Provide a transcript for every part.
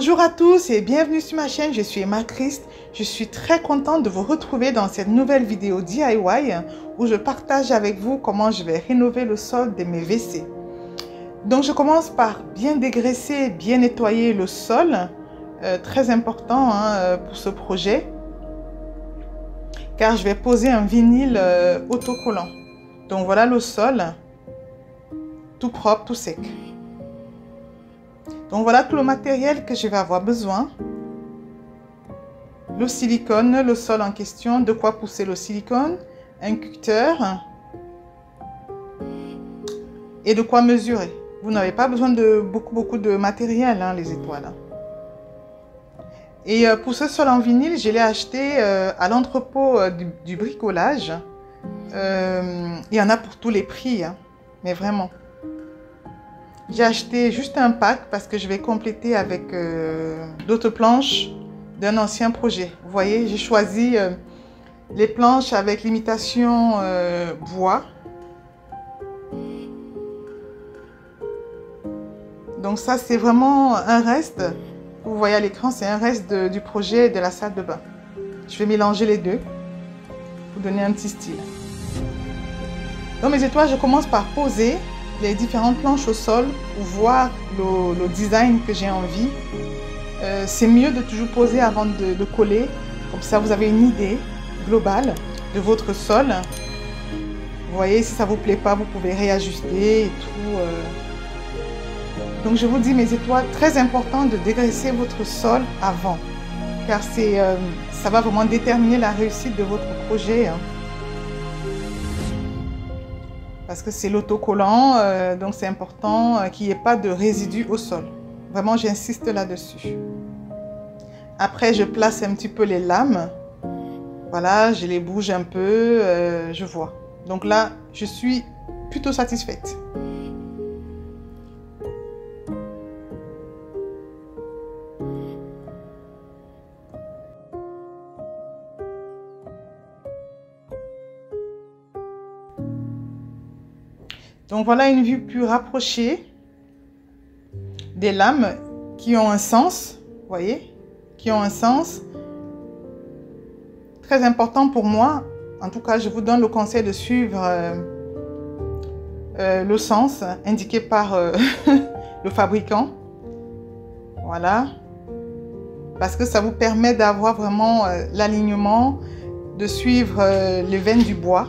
Bonjour à tous et bienvenue sur ma chaîne, je suis Emma Christ. Je suis très contente de vous retrouver dans cette nouvelle vidéo DIY où je partage avec vous comment je vais rénover le sol de mes WC. Donc je commence par bien dégraisser, bien nettoyer le sol, très important pour ce projet, car je vais poser un vinyle autocollant. Donc voilà le sol, tout propre, tout sec. Donc voilà tout le matériel que je vais avoir besoin. Le silicone, le sol en question, de quoi pousser le silicone, un cutter et de quoi mesurer. Vous n'avez pas besoin de beaucoup de matériel, les étoiles. Et pour ce sol en vinyle, je l'ai acheté à l'entrepôt du bricolage. Il y en a pour tous les prix, mais vraiment. J'ai acheté juste un pack parce que je vais compléter avec d'autres planches d'un ancien projet. Vous voyez, j'ai choisi les planches avec l'imitation bois. Donc ça, c'est vraiment un reste. Vous voyez à l'écran, c'est un reste du projet de la salle de bain. Je vais mélanger les deux pour donner un petit style. Donc mes étoiles, je commence par poser les différentes planches au sol pour voir le design que j'ai envie. C'est mieux de toujours poser avant de coller. Comme ça, vous avez une idée globale de votre sol. Vous voyez, si ça ne vous plaît pas, vous pouvez réajuster et tout. Donc, je vous dis, mes étoiles, très important de dégraisser votre sol avant. Car ça va vraiment déterminer la réussite de votre projet. Parce que c'est l'autocollant, donc c'est important qu'il n'y ait pas de résidus au sol. Vraiment, j'insiste là-dessus. Après, je place un petit peu les lames. Voilà, je les bouge un peu, je vois. Donc là, je suis plutôt satisfaite. Donc voilà une vue plus rapprochée des lames qui ont un sens, vous voyez, qui ont un sens. Très important pour moi, en tout cas je vous donne le conseil de suivre le sens indiqué par le fabricant. Voilà, parce que ça vous permet d'avoir vraiment l'alignement, de suivre les veines du bois.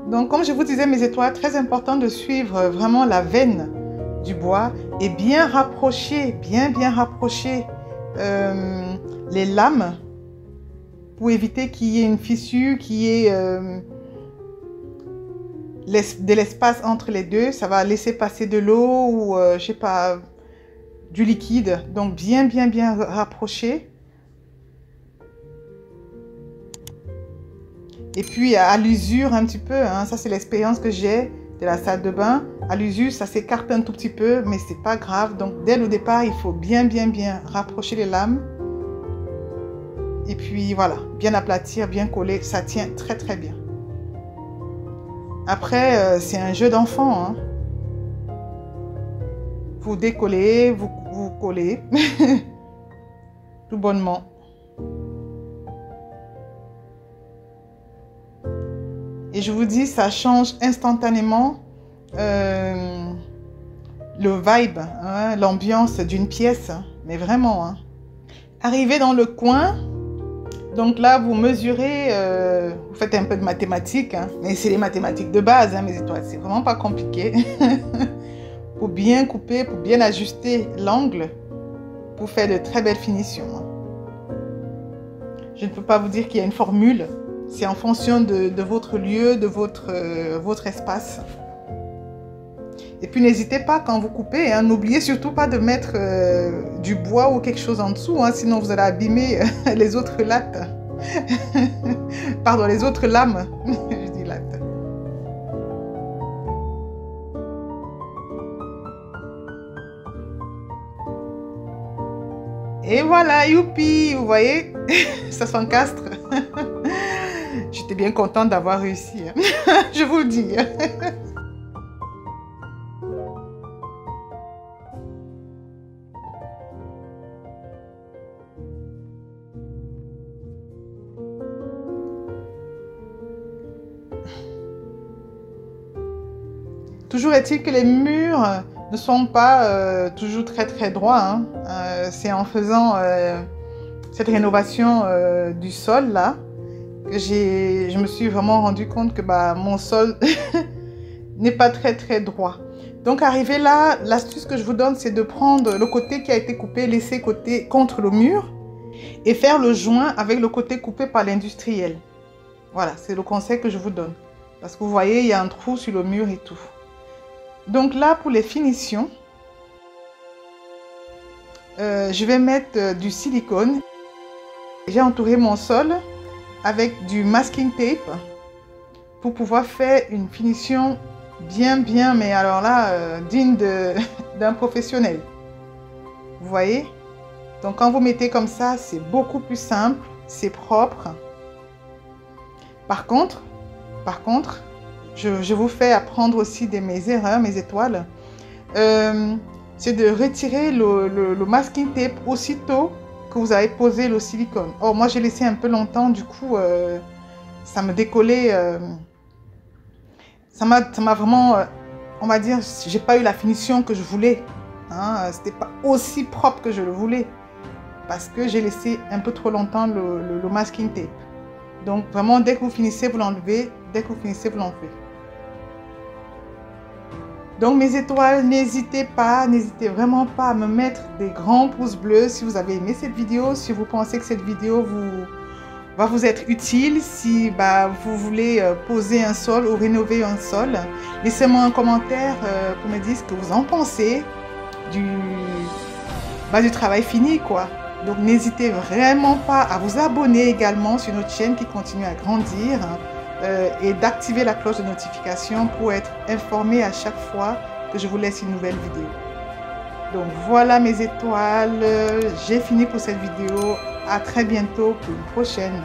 Donc, comme je vous disais, mes étoiles, très important de suivre vraiment la veine du bois et bien rapprocher, bien rapprocher les lames pour éviter qu'il y ait une fissure, qu'il y ait de l'espace entre les deux. Ça va laisser passer de l'eau ou, je sais pas, du liquide. Donc, bien rapprocher. Et puis à l'usure un petit peu, ça c'est l'expérience que j'ai de la salle de bain. À l'usure, ça s'écarte un tout petit peu, mais c'est pas grave. Donc dès le départ, il faut bien rapprocher les lames. Et puis voilà, bien aplatir, bien coller, ça tient très bien. Après, c'est un jeu d'enfant. Vous décollez, vous collez tout bonnement. Et je vous dis, ça change instantanément le vibe, l'ambiance d'une pièce, mais vraiment. Arrivé dans le coin, donc là, vous mesurez, vous faites un peu de mathématiques, mais c'est les mathématiques de base, mes étoiles, c'est vraiment pas compliqué. Pour bien couper, pour bien ajuster l'angle, pour faire de très belles finitions. Je ne peux pas vous dire qu'il y a une formule. C'est en fonction de votre lieu, de votre espace. Et puis n'hésitez pas quand vous coupez, n'oubliez surtout pas de mettre du bois ou quelque chose en dessous, sinon vous allez abîmer les autres lattes. Pardon, les autres lames. Et voilà, youpi, vous voyez, ça s'encastre. J'étais bien contente d'avoir réussi, hein. Je vous le dis. Toujours est-il que les murs ne sont pas toujours très droits, hein. C'est en faisant cette rénovation du sol là que je me suis vraiment rendu compte que mon sol n'est pas très droit. Donc arrivé là, l'astuce que je vous donne, c'est de prendre le côté qui a été coupé, laisser côté contre le mur et faire le joint avec le côté coupé par l'industriel. Voilà, c'est le conseil que je vous donne. Parce que vous voyez, il y a un trou sur le mur et tout. Donc là, pour les finitions, je vais mettre du silicone. J'ai entouré mon sol avec du masking tape pour pouvoir faire une finition bien, mais alors là, digne d'un professionnel. Vous voyez? Donc quand vous mettez comme ça, c'est beaucoup plus simple, c'est propre. Par contre, je vous fais apprendre aussi de mes erreurs, mes étoiles. C'est de retirer le masking tape aussitôt que vous avez posé le silicone. Oh, moi j'ai laissé un peu longtemps, du coup, ça me décollait. Ça m'a vraiment, on va dire, j'ai pas eu la finition que je voulais. Hein, c'était pas aussi propre que je le voulais. Parce que j'ai laissé un peu trop longtemps le masking tape. Donc vraiment, dès que vous finissez, vous l'enlevez. Dès que vous finissez, vous l'enlevez. Donc mes étoiles, n'hésitez vraiment pas à me mettre des grands pouces bleus si vous avez aimé cette vidéo, si vous pensez que cette vidéo va vous être utile, si vous voulez poser un sol ou rénover un sol. Laissez-moi un commentaire pour me dire ce que vous en pensez du travail fini, quoi. Donc n'hésitez vraiment pas à vous abonner également sur notre chaîne qui continue à grandir. Et d'activer la cloche de notification pour être informé à chaque fois que je vous laisse une nouvelle vidéo. Donc voilà mes étoiles, j'ai fini pour cette vidéo. À très bientôt pour une prochaine.